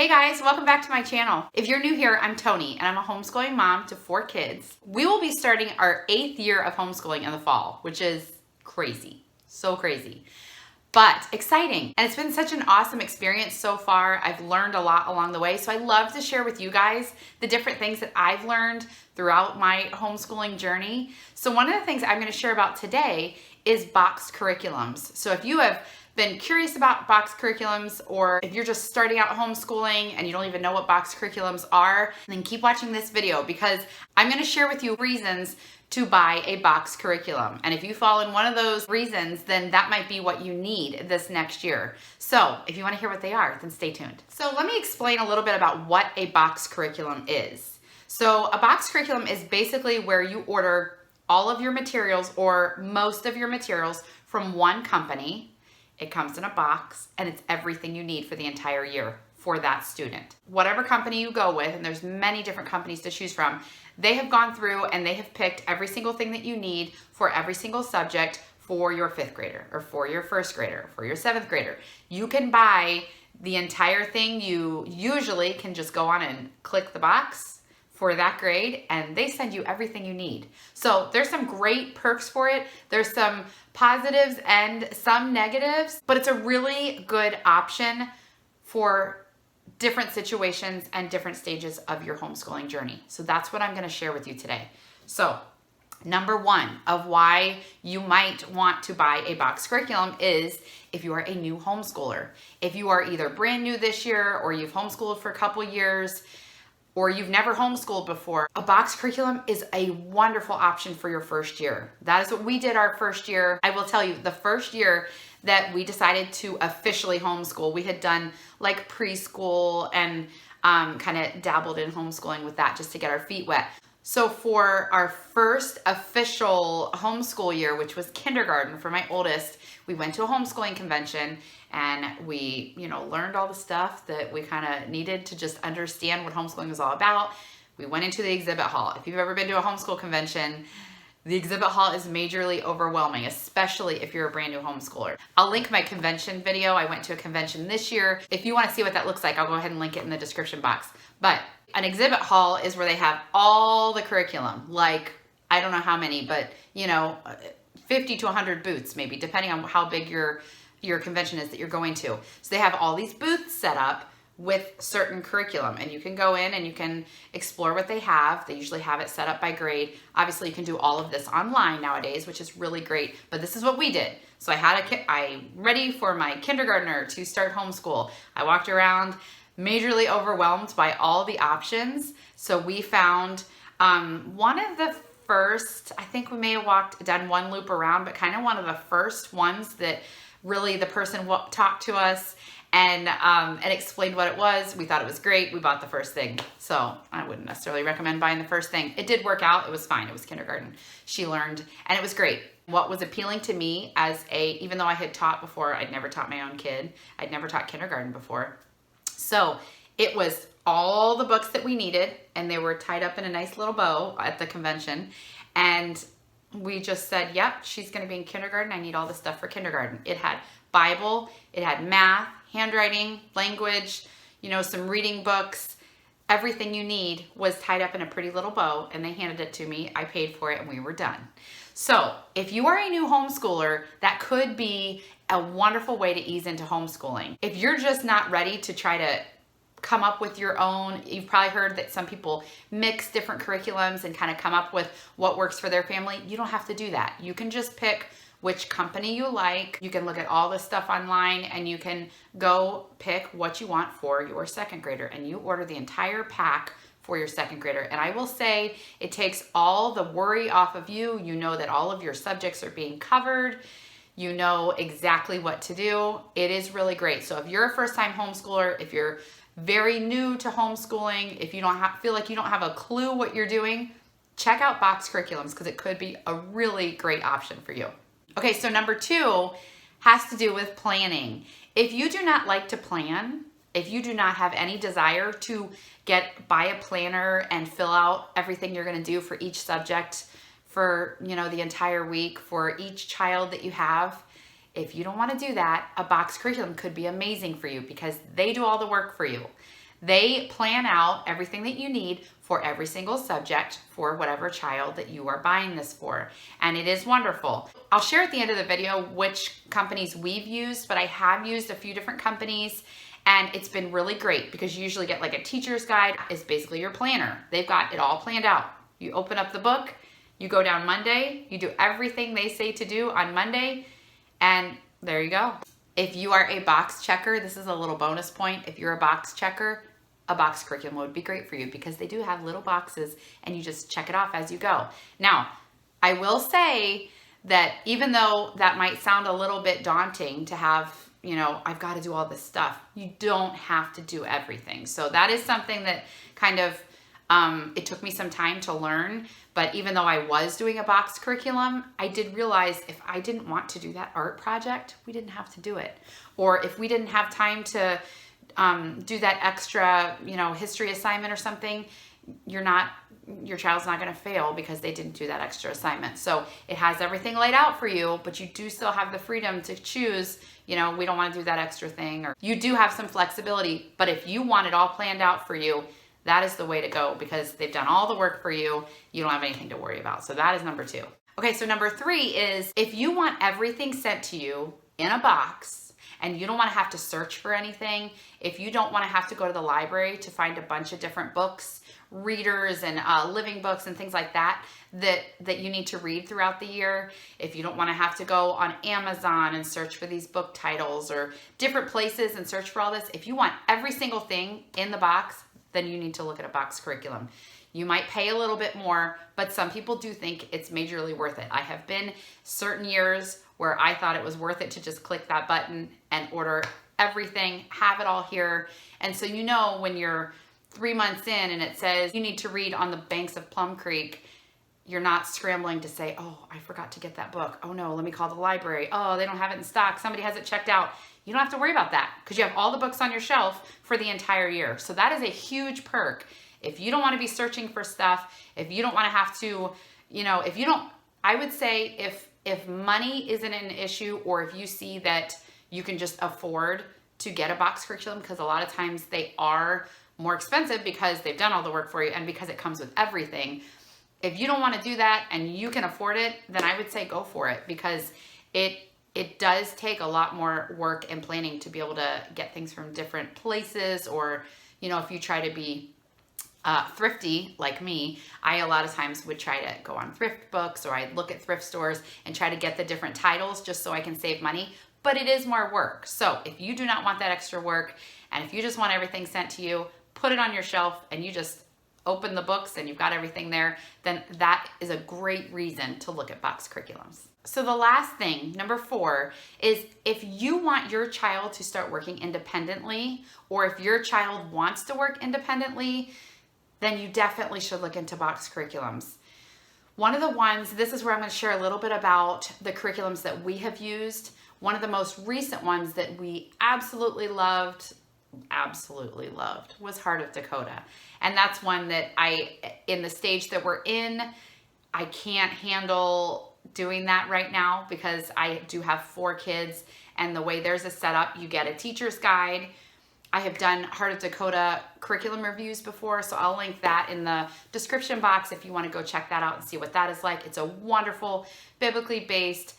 Hey guys, welcome back to my channel. If you're new here, I'm Toni and I'm a homeschooling mom to 4 kids. We will be starting our 8th year of homeschooling in the fall, which is crazy, so crazy, but exciting. And it's been such an awesome experience so far. I've learned a lot along the way, so I love to share with you guys the different things that I've learned throughout my homeschooling journey. So one of the things I'm going to share about today is box curriculums. So if you have been curious about box curriculums, or if you're just starting out homeschooling and you don't even know what box curriculums are, then keep watching this video because I'm going to share with you reasons to buy a box curriculum. And if you fall in one of those reasons, then that might be what you need this next year. So if you want to hear what they are, then stay tuned. So let me explain a little bit about what a box curriculum is. So a box curriculum is basically where you order all of your materials or most of your materials from one company. It comes in a box and it's everything you need for the entire year for that student. Whatever company you go with, and there's many different companies to choose from, they have gone through and they have picked every single thing that you need for every single subject for your 5th grader or for your 1st grader, for your 7th grader. You can buy the entire thing. You usually can just go on and click the box for that grade and they send you everything you need. So there's some great perks for it. There's some positives and some negatives, but it's a really good option for different situations and different stages of your homeschooling journey. So that's what I'm going to share with you today. So number one of why you might want to buy a box curriculum is if you are a new homeschooler. If you are either brand new this year or you've homeschooled for a couple years, or you've never homeschooled before, a box curriculum is a wonderful option for your first year. That is what we did our first year. I will tell you, the first year that we decided to officially homeschool, we had done like preschool and kind of dabbled in homeschooling with that just to get our feet wet. So for our first official homeschool year, which was kindergarten for my oldest, we went to a homeschooling convention and we, learned all the stuff that we kind of needed to just understand what homeschooling was all about. We went into the exhibit hall. If you've ever been to a homeschool convention, the exhibit hall is majorly overwhelming, especially if you're a brand new homeschooler. I'll link my convention video. I went to a convention this year. If you want to see what that looks like, I'll go ahead and link it in the description box. But an exhibit hall is where they have all the curriculum, like, I don't know how many, but 50 to 100 booths maybe, depending on how big your convention is that you're going to. So they have all these booths set up with certain curriculum, and you can go in and you can explore what they have. They usually have it set up by grade. Obviously you can do all of this online nowadays, which is really great, but this is what we did. So I'm ready for my kindergartner to start homeschool. I walked around majorly overwhelmed by all the options. So we found one of the first, I think we may have done one loop around, but kind of one of the first ones that really the person talked to us and explained what it was. We thought it was great. We bought the first thing. So I wouldn't necessarily recommend buying the first thing. It did work out. It was fine. It was kindergarten. She learned and it was great. What was appealing to me even though I had taught before, I'd never taught my own kid. I'd never taught kindergarten before. So it was all the books that we needed and they were tied up in a nice little bow at the convention. And we just said, yep, she's going to be in kindergarten. I need all this stuff for kindergarten. It had Bible, it had math, handwriting, language, some reading books. Everything you need was tied up in a pretty little bow and they handed it to me. I paid for it and we were done. So if you are a new homeschooler, that could be a wonderful way to ease into homeschooling. If you're just not ready to try to come up with your own, you've probably heard that some people mix different curriculums and kind of come up with what works for their family. You don't have to do that. You can just pick which company you like. You can look at all this stuff online and you can go pick what you want for your 2nd grader and you order the entire pack for your 2nd grader. And I will say it takes all the worry off of you. You know that all of your subjects are being covered. You know exactly what to do. It is really great. So if you're a first-time homeschooler, if you're very new to homeschooling, if you feel like you don't have a clue what you're doing, check out box curriculums because it could be a really great option for you. Okay, so number 2 has to do with planning. If you do not like to plan, if you do not have any desire to buy a planner and fill out everything you're going to do for each subject for, the entire week for each child that you have, if you don't want to do that, a box curriculum could be amazing for you because they do all the work for you. They plan out everything that you need for every single subject for whatever child that you are buying this for. And it is wonderful. I'll share at the end of the video which companies we've used, but I have used a few different companies and it's been really great because you usually get like a teacher's guide. It's basically your planner. They've got it all planned out. You open up the book, you go down Monday, you do everything they say to do on Monday, and there you go. If you are a box checker, this is a little bonus point. If you're a box checker, a box curriculum would be great for you because they do have little boxes and you just check it off as you go. Now, I will say that even though that might sound a little bit daunting to have, you know, I've got to do all this stuff, you don't have to do everything. So that is something that kind of, it took me some time to learn, but even though I was doing a box curriculum, I did realize if I didn't want to do that art project, we didn't have to do it. Or if we didn't have time to do that extra, you know, history assignment or something, your child's not going to fail because they didn't do that extra assignment. So it has everything laid out for you, but you do still have the freedom to choose, you know, we don't want to do that extra thing, or you do have some flexibility, but if you want it all planned out for you, that is the way to go because they've done all the work for you. You don't have anything to worry about. So that is number 2. Okay, so number 3 is if you want everything sent to you in a box, and you don't want to have to search for anything, if you don't want to have to go to the library to find a bunch of different books, readers and living books and things like that, that you need to read throughout the year, if you don't want to have to go on Amazon and search for these book titles or different places and search for all this, if you want every single thing in the box, then you need to look at a box curriculum. You might pay a little bit more, but some people do think it's majorly worth it. I have been certain years where I thought it was worth it to just click that button and order everything, have it all here. And so you know when you're 3 months in and it says you need to read On the Banks of Plum Creek, you're not scrambling to say, oh, I forgot to get that book. Oh no, let me call the library. Oh, they don't have it in stock. Somebody has it checked out. You don't have to worry about that because you have all the books on your shelf for the entire year. So that is a huge perk. If you don't want to be searching for stuff, if you don't want to have to, you know, if you don't, I would say if money isn't an issue, or if you see that you can just afford to get a box curriculum, because a lot of times they are more expensive because they've done all the work for you and because it comes with everything. If you don't want to do that and you can afford it, then I would say go for it because it does take a lot more work and planning to be able to get things from different places, or, you know, if you try to be thrifty like me, I a lot of times would try to go on thrift books, or I'd look at thrift stores and try to get the different titles just so I can save money, but it is more work. So if you do not want that extra work, and if you just want everything sent to you, put it on your shelf and you just open the books and you've got everything there, then that is a great reason to look at box curriculums. So the last thing, number 4, is if you want your child to start working independently, or if your child wants to work independently, then you definitely should look into box curriculums. One of the ones, this is where I'm going to share a little bit about the curriculums that we have used. One of the most recent ones that we absolutely loved was Heart of Dakota. And that's one that in the stage that we're in, I can't handle doing that right now because I do have 4 kids, and the way theirs is set up, you get a teacher's guide. I have done Heart of Dakota curriculum reviews before, so I'll link that in the description box if you want to go check that out and see what that is like. It's a wonderful, biblically based,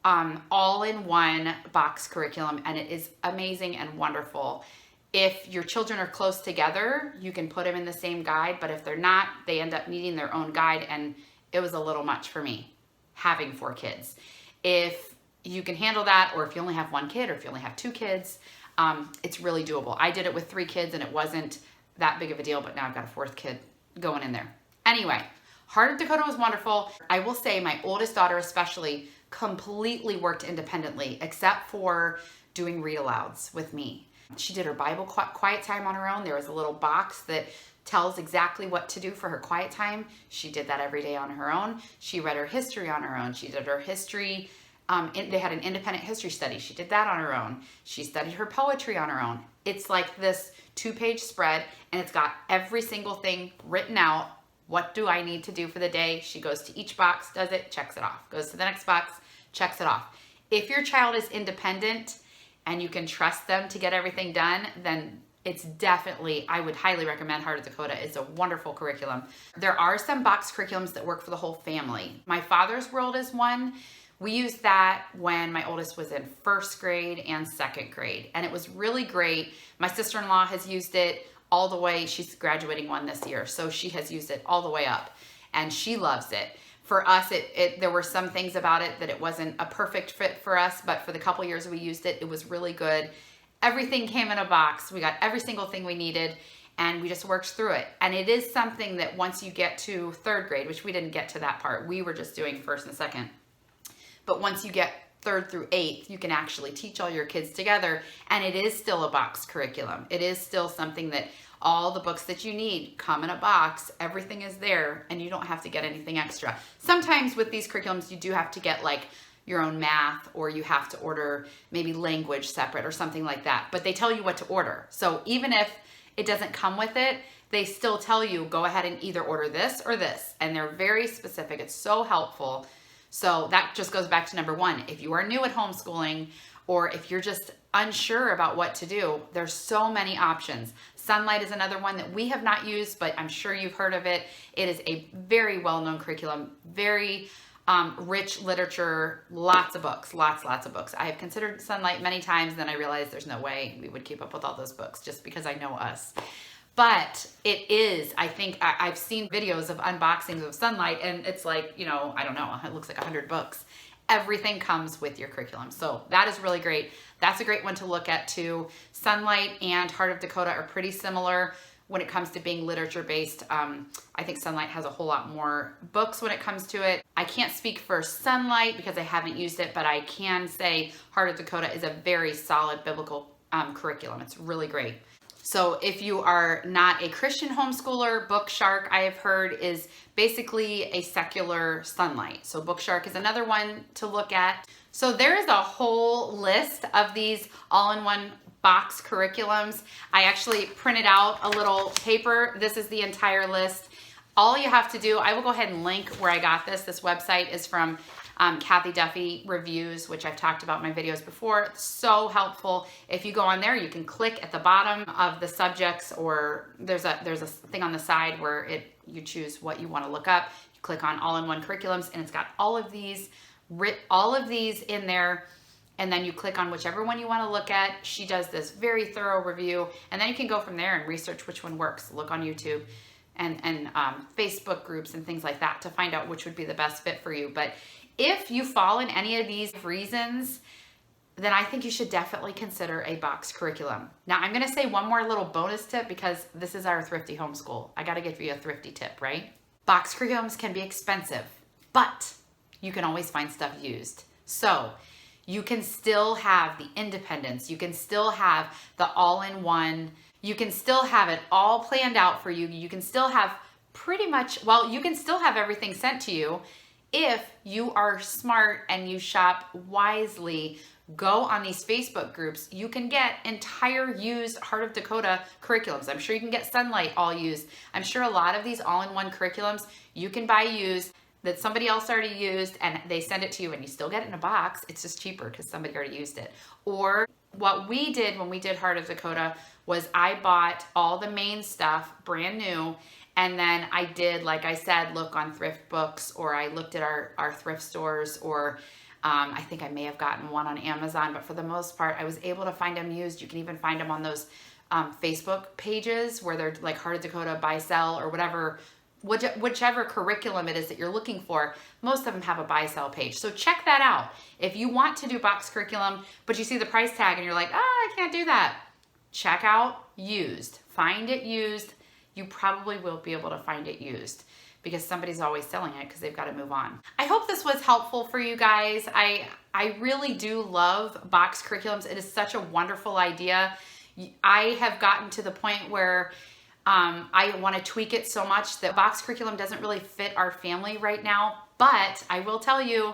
all-in-one box curriculum, and it is amazing and wonderful. If your children are close together, you can put them in the same guide, but if they're not, they end up needing their own guide, and it was a little much for me, having 4 kids. If you can handle that, or if you only have 1 kid, or if you only have 2 kids, it's really doable. I did it with 3 kids, and it wasn't that big of a deal, but now I've got a 4th kid going in there. Anyway, Heart of Dakota was wonderful. I will say my oldest daughter especially completely worked independently, except for doing read-alouds with me. She did her Bible quiet time on her own. There was a little box that tells exactly what to do for her quiet time. She did that every day on her own. She read her history on her own. She did her history. They had an independent history study. She did that on her own. She studied her poetry on her own. It's like this 2-page spread, and it's got every single thing written out. What do I need to do for the day? She goes to each box, does it, checks it off. Goes to the next box, checks it off. If your child is independent and you can trust them to get everything done, then it's definitely, I would highly recommend Heart of Dakota. It's a wonderful curriculum. There are some box curriculums that work for the whole family. My Father's World is one. We used that when my oldest was in first grade and second grade, and it was really great. My sister-in-law has used it all the way. She's graduating one this year, so she has used it all the way up, and she loves it. For us, there were some things about it that it wasn't a perfect fit for us, but for the couple years we used it, it was really good. Everything came in a box. We got every single thing we needed, and we just worked through it. And it is something that once you get to third grade, which we didn't get to that part, we were just doing first and second. But once you get third through eighth, you can actually teach all your kids together, and it is still a box curriculum. It is still something that all the books that you need come in a box. Everything is there, and you don't have to get anything extra. Sometimes with these curriculums, you do have to get like your own math, or you have to order maybe language separate or something like that. But they tell you what to order. So even if it doesn't come with it, they still tell you, go ahead and either order this or this. And they're very specific. It's so helpful. So that just goes back to number one. If you are new at homeschooling, or if you're just unsure about what to do, there's so many options. Sunlight is another one that we have not used, but I'm sure you've heard of it. It is a very well-known curriculum, very rich literature, lots of books, lots of books. I have considered Sunlight many times, then I realized there's no way we would keep up with all those books just because I know us. But it is, I think, I've seen videos of unboxings of Sunlight, and it's like, you know, I don't know, it looks like 100 books. Everything comes with your curriculum. So that is really great. That's a great one to look at too. Sunlight and Heart of Dakota are pretty similar when it comes to being literature based. I think Sunlight has a whole lot more books when it comes to it. I can't speak for Sunlight because I haven't used it, but I can say Heart of Dakota is a very solid biblical curriculum. It's really great. So if you are not a Christian homeschooler, Bookshark, I have heard, is basically a secular Sunlight. So Bookshark is another one to look at. So there is a whole list of these all-in-one box curriculums. I actually printed out a little paper. This is the entire list. All you have to do, I will go ahead and link where I got this. This website is from Kathy Duffy Reviews, which I've talked about in my videos before. It's so helpful. If you go on there, you can click at the bottom of the subjects, or there's a thing on the side where you choose what you want to look up. You click on all-in-one curriculums, and it's got all of these in there. And then you click on whichever one you want to look at. She does this very thorough review, and then you can go from there and research which one works. Look on YouTube and Facebook groups and things like that to find out which would be the best fit for you. But if you fall in any of these reasons, then I think you should definitely consider a box curriculum. Now, I'm going to say one more little bonus tip because this is our Thrifty homeschool. I got to give you a Thrifty tip, right? Box curriculums can be expensive, but you can always find stuff used. So you can still have the independence. You can still have the all-in-one. You can still have it all planned out for you. You can still have you can still have everything sent to you if you are smart and you shop wisely. Go on these Facebook groups. You can get entire used Heart of Dakota curriculums. I'm sure you can get Sunlight all used. I'm sure a lot of these all-in-one curriculums you can buy used that somebody else already used, and they send it to you and you still get it in a box. It's just cheaper because somebody already used it. Or what we did when we did Heart of Dakota was I bought all the main stuff brand new, and then I did, like I said, look on thrift books, or I looked at our thrift stores, or I think I may have gotten one on Amazon, but for the most part, I was able to find them used. You can even find them on those Facebook pages where they're like Heart of Dakota, buy, sell, or whatever, whichever curriculum it is that you're looking for. Most of them have a buy, sell page. So check that out. If you want to do box curriculum, but you see the price tag and you're like, I can't do that. Check out used. Find it used. You probably will be able to find it used because somebody's always selling it because they've got to move on. I hope this was helpful for you guys. I really do love box curriculums. It is such a wonderful idea. I have gotten to the point where I want to tweak it so much that box curriculum doesn't really fit our family right now. But I will tell you,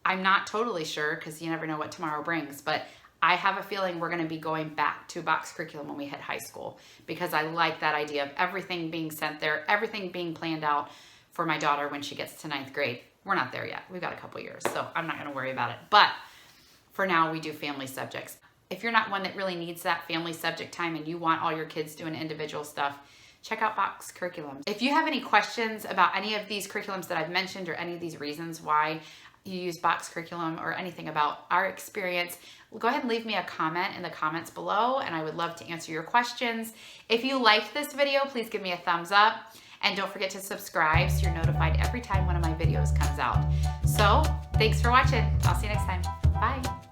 I'm not totally sure because you never know what tomorrow brings. But I have a feeling we're going to be going back to box curriculum when we hit high school because I like that idea of everything being sent there, everything being planned out for my daughter when she gets to 9th grade. We're not there yet. We've got a couple years, so I'm not going to worry about it. But for now, we do family subjects. if you're not one that really needs that family subject time and you want all your kids doing individual stuff, check out box curriculum. If you have any questions about any of these curriculums that I've mentioned or any of these reasons why you use box curriculum or anything about our experience, go ahead and leave me a comment in the comments below, and I would love to answer your questions. If you liked this video, please give me a thumbs up, and don't forget to subscribe so you're notified every time one of my videos comes out. So thanks for watching. I'll see you next time. Bye.